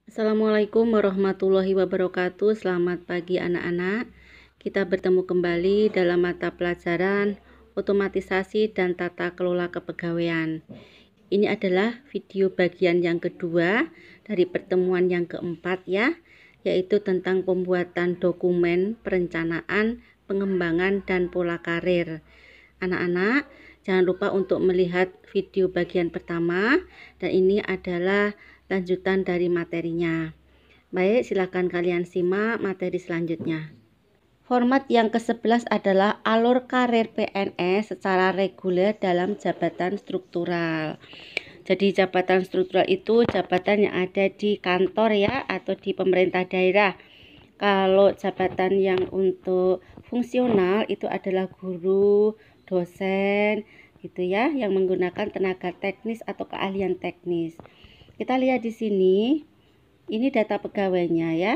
Assalamualaikum warahmatullahi wabarakatuh. Selamat pagi anak-anak. Kita bertemu kembali dalam mata pelajaran otomatisasi dan tata kelola kepegawaian. Ini adalah video bagian yang kedua dari pertemuan yang keempat ya, yaitu tentang pembuatan dokumen perencanaan, pengembangan, dan pola karir. Anak-anak, jangan lupa untuk melihat video bagian pertama, dan ini adalah lanjutan dari materinya. Baik, silakan kalian simak materi selanjutnya. Format yang ke-11 adalah alur karir PNS secara reguler dalam jabatan struktural. Jadi jabatan struktural itu jabatan yang ada di kantor ya, atau di pemerintah daerah. Kalau jabatan yang untuk fungsional itu adalah guru, dosen, gitu ya, yang menggunakan tenaga teknis atau keahlian teknis. Kita lihat di sini, ini data pegawainya ya.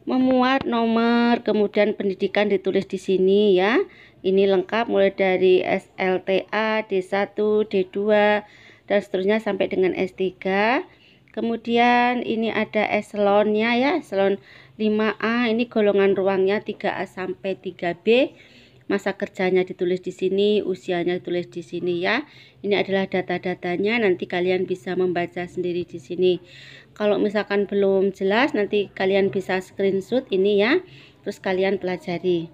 Memuat nomor, kemudian pendidikan ditulis di sini ya. Ini lengkap mulai dari SLTA, D1, D2, dan seterusnya sampai dengan S3. Kemudian ini ada eselonnya ya, eselon 5A, ini golongan ruangnya 3A sampai 3B. Masa kerjanya ditulis di sini, usianya ditulis di sini ya. Ini adalah data-datanya, nanti kalian bisa membaca sendiri di sini. Kalau misalkan belum jelas, nanti kalian bisa screenshot ini ya, terus kalian pelajari.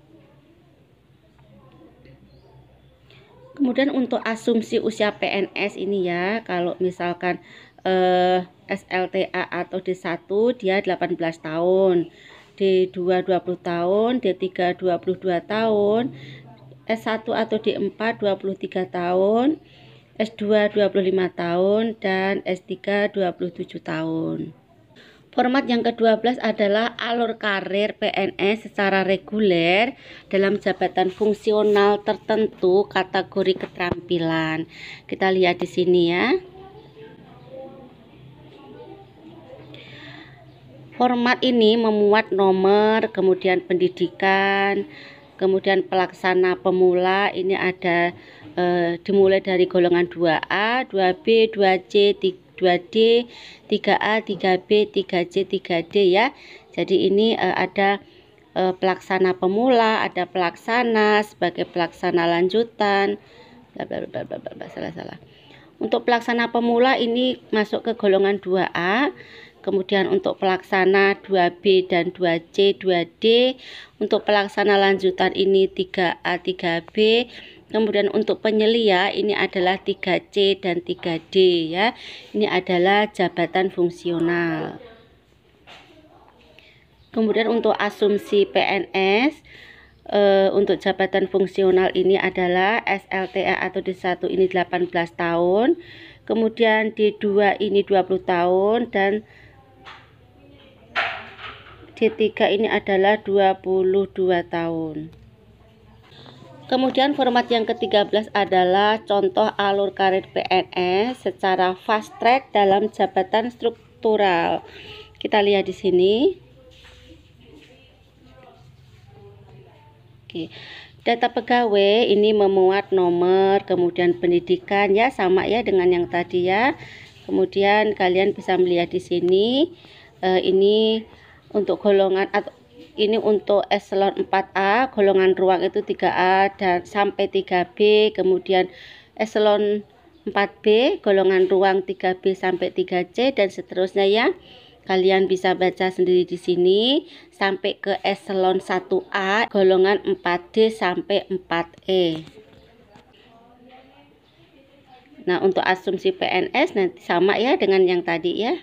Kemudian untuk asumsi usia PNS ini ya, kalau misalkan SLTA atau D1 dia 18 tahun, D2 20 tahun, D3 22 tahun, S1 atau D4 23 tahun, S2 25 tahun, dan S3 27 tahun. Format yang ke-12 adalah alur karir PNS secara reguler dalam jabatan fungsional tertentu kategori keterampilan. Kita lihat di sini ya. Format ini memuat nomor, kemudian pendidikan, kemudian pelaksana pemula. Ini ada dimulai dari golongan 2A, 2B, 2C, 2D, 3A, 3B, 3C, 3D ya. Jadi ini ada pelaksana pemula, ada pelaksana sebagai pelaksana lanjutan, salah. Untuk pelaksana pemula ini masuk ke golongan 2A. Kemudian untuk pelaksana 2B dan 2C, 2D. Untuk pelaksana lanjutan ini 3A, 3B. Kemudian untuk penyelia ini adalah 3C dan 3D ya. Ini adalah jabatan fungsional. Kemudian untuk asumsi PNS untuk jabatan fungsional ini adalah SLTA atau D1 ini 18 tahun. Kemudian D2 ini 20 tahun dan D3 ini adalah 22 tahun. Kemudian format yang ke-13 adalah contoh alur karir PNS secara fast track dalam jabatan struktural. Kita lihat di sini. Oke. Data pegawai ini memuat nomor, kemudian pendidikan ya, sama ya dengan yang tadi ya. Kemudian kalian bisa melihat di sini ini untuk golongan atau ini untuk eselon 4A, golongan ruang itu 3A dan sampai 3B, kemudian eselon 4B, golongan ruang 3B sampai 3C dan seterusnya ya. Kalian bisa baca sendiri di sini sampai ke eselon 1A, golongan 4D sampai 4E. Nah, untuk asumsi PNS nanti sama ya dengan yang tadi ya.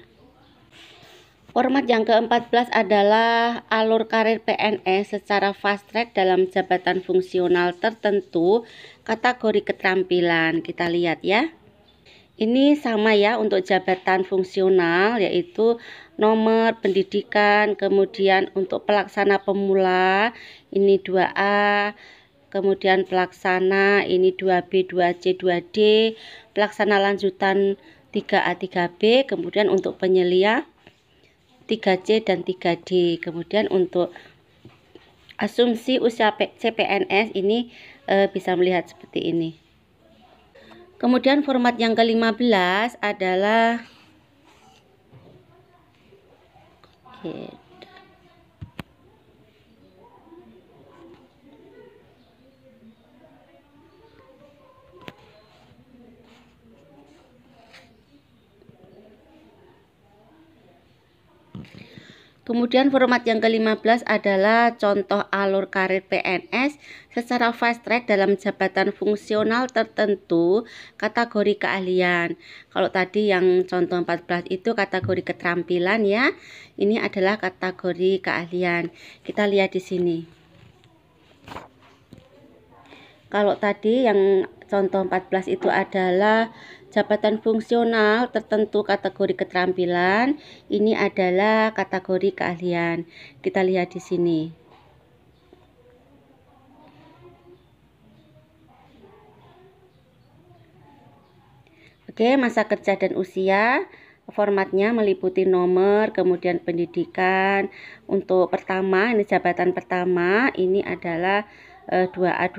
Format yang ke-14 adalah alur karir PNS secara fast track dalam jabatan fungsional tertentu kategori keterampilan. Kita lihat ya. Ini sama ya untuk jabatan fungsional, yaitu nomor pendidikan, kemudian untuk pelaksana pemula ini 2A, kemudian pelaksana ini 2B, 2C, 2D, pelaksana lanjutan 3A, 3B, kemudian untuk penyelia 3C dan 3D. Kemudian untuk asumsi usia CPNS ini bisa melihat seperti ini. Kemudian format yang ke-15 adalah Head. Kemudian format yang ke-15 adalah contoh alur karir PNS secara fast track dalam jabatan fungsional tertentu kategori keahlian. Kalau tadi yang contoh 14 itu kategori keterampilan ya. Ini adalah kategori keahlian. Kita lihat di sini. Kalau tadi yang contoh 14 itu adalah jabatan fungsional tertentu kategori keterampilan, ini adalah kategori keahlian. Kita lihat di sini. Oke, masa kerja dan usia. Formatnya meliputi nomor, kemudian pendidikan. Untuk pertama, ini jabatan pertama, ini adalah 3A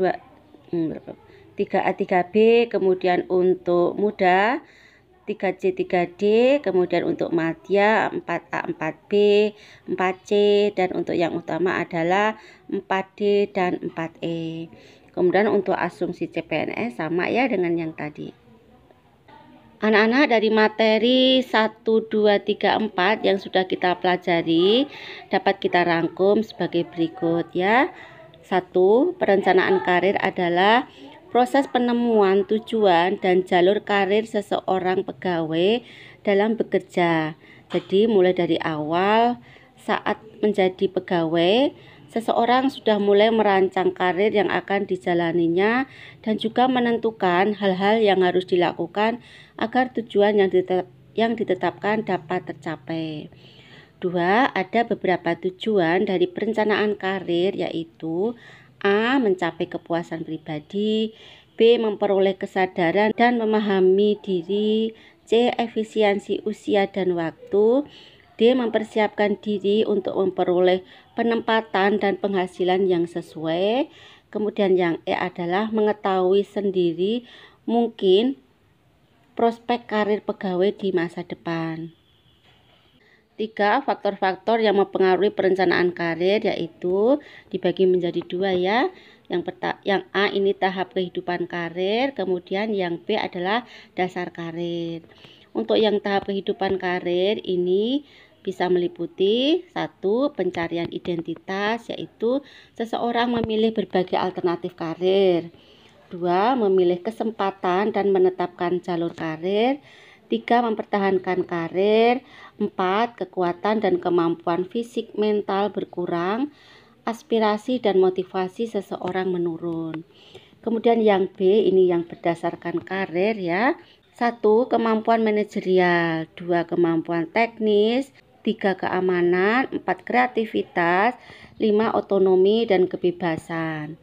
3B, kemudian untuk muda 3C 3D, kemudian untuk madya 4A 4B 4C, dan untuk yang utama adalah 4D dan 4E. Kemudian untuk asumsi CPNS sama ya dengan yang tadi. Anak-anak, dari materi 1, 2, 3, 4 yang sudah kita pelajari dapat kita rangkum sebagai berikut ya. 1. Perencanaan karir adalah proses penemuan tujuan dan jalur karir seseorang pegawai dalam bekerja. Jadi mulai dari awal saat menjadi pegawai, seseorang sudah mulai merancang karir yang akan dijalaninya dan juga menentukan hal-hal yang harus dilakukan agar tujuan yang ditetapkan dapat tercapai. 2. Ada beberapa tujuan dari perencanaan karir, yaitu A. Mencapai kepuasan pribadi, B. Memperoleh kesadaran dan memahami diri, C. Efisiensi usia dan waktu, D. Mempersiapkan diri untuk memperoleh penempatan dan penghasilan yang sesuai. Kemudian yang E adalah mengetahui sendiri mungkin prospek karir pegawai di masa depan. 3. Faktor-faktor yang mempengaruhi perencanaan karir, yaitu dibagi menjadi 2 ya. Yang A ini tahap kehidupan karir, kemudian yang B adalah dasar karir. Untuk yang tahap kehidupan karir ini bisa meliputi 1. Pencarian identitas, yaitu seseorang memilih berbagai alternatif karir. 2. Memilih kesempatan dan menetapkan jalur karir. 3. Mempertahankan karir. 4. Kekuatan dan kemampuan fisik mental berkurang. Aspirasi dan motivasi seseorang menurun. Kemudian yang B ini yang berdasarkan karir ya. 1. Kemampuan manajerial. 2. Kemampuan teknis. 3. Keamanan. 4. Kreativitas. 5. Otonomi dan kebebasan.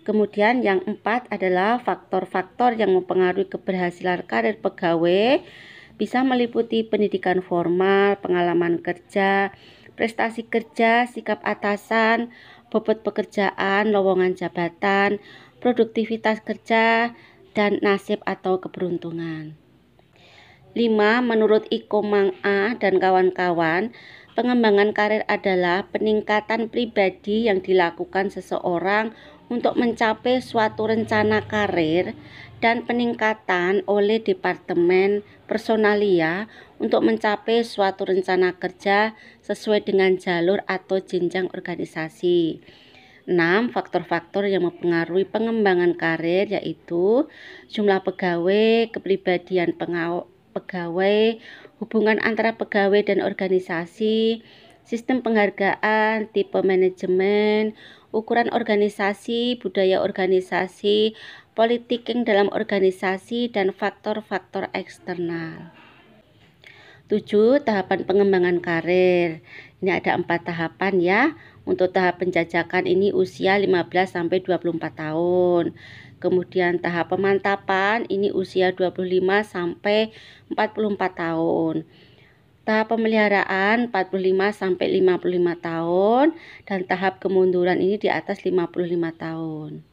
Kemudian yang 4 adalah faktor-faktor yang mempengaruhi keberhasilan karir pegawai, bisa meliputi pendidikan formal, pengalaman kerja, prestasi kerja, sikap atasan, bobot pekerjaan, lowongan jabatan, produktivitas kerja, dan nasib atau keberuntungan. 5. Menurut Ikomang A dan kawan-kawan, pengembangan karir adalah peningkatan pribadi yang dilakukan seseorang untuk mencapai suatu rencana karir dan peningkatan oleh Departemen Personalia untuk mencapai suatu rencana kerja sesuai dengan jalur atau jenjang organisasi. 6. Faktor-faktor yang mempengaruhi pengembangan karir, yaitu jumlah pegawai, kepribadian pegawai, hubungan antara pegawai dan organisasi, sistem penghargaan, tipe manajemen, ukuran organisasi, budaya organisasi, politik dalam organisasi, dan faktor-faktor eksternal. 7. Tahapan pengembangan karir. Ini ada 4 tahapan ya. Untuk tahap penjajakan ini usia 15-24 tahun. Kemudian tahap pemantapan ini usia 25-44 tahun. Tahap pemeliharaan 45-55 tahun, dan tahap kemunduran ini di atas 55 tahun.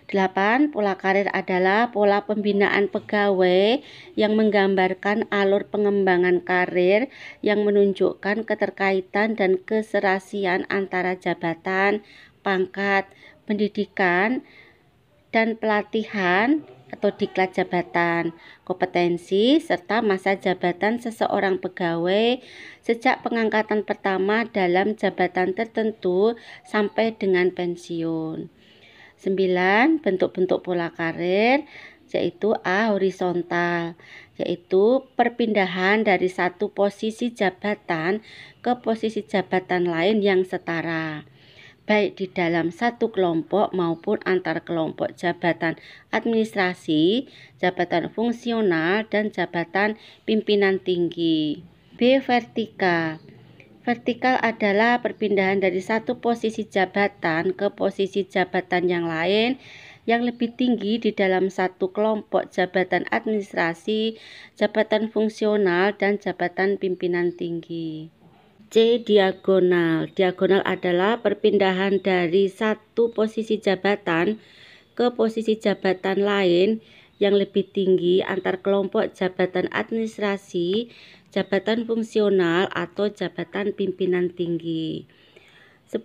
8. Pola karir adalah pola pembinaan pegawai yang menggambarkan alur pengembangan karir yang menunjukkan keterkaitan dan keserasian antara jabatan, pangkat, pendidikan, dan pelatihan atau diklat jabatan, kompetensi, serta masa jabatan seseorang pegawai sejak pengangkatan pertama dalam jabatan tertentu sampai dengan pensiun. 9. Bentuk-bentuk pola karir, yaitu A. Horizontal, yaitu perpindahan dari satu posisi jabatan ke posisi jabatan lain yang setara, baik di dalam satu kelompok maupun antar kelompok jabatan administrasi, jabatan fungsional, dan jabatan pimpinan tinggi. B. Vertikal. Vertikal adalah perpindahan dari satu posisi jabatan ke posisi jabatan yang lain yang lebih tinggi di dalam satu kelompok jabatan administrasi, jabatan fungsional, dan jabatan pimpinan tinggi. C. Diagonal. Diagonal adalah perpindahan dari satu posisi jabatan ke posisi jabatan lain yang lebih tinggi antar kelompok jabatan administrasi, jabatan fungsional, atau jabatan pimpinan tinggi. 10.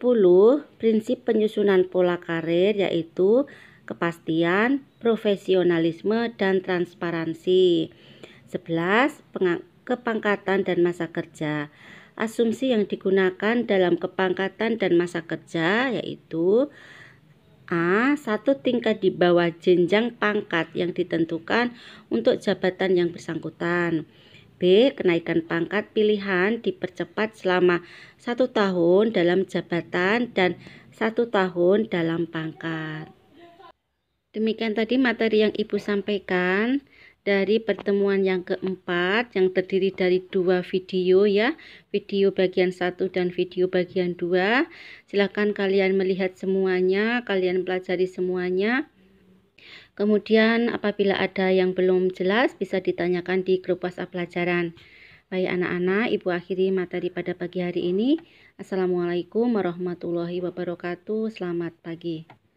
Prinsip penyusunan pola karir yaitu kepastian, profesionalisme, dan transparansi. 11. Kepangkatan dan masa kerja. Asumsi yang digunakan dalam kepangkatan dan masa kerja yaitu A. Satu tingkat di bawah jenjang pangkat yang ditentukan untuk jabatan yang bersangkutan. B. Kenaikan pangkat pilihan dipercepat selama 1 tahun dalam jabatan dan 1 tahun dalam pangkat. Demikian tadi materi yang Ibu sampaikan dari pertemuan yang keempat yang terdiri dari 2 video ya, video bagian 1 dan video bagian 2. Silakan kalian melihat semuanya, kalian pelajari semuanya. Kemudian apabila ada yang belum jelas bisa ditanyakan di grup WhatsApp pelajaran. Baik anak-anak, Ibu akhiri materi pada pagi hari ini. Assalamualaikum warahmatullahi wabarakatuh. Selamat pagi.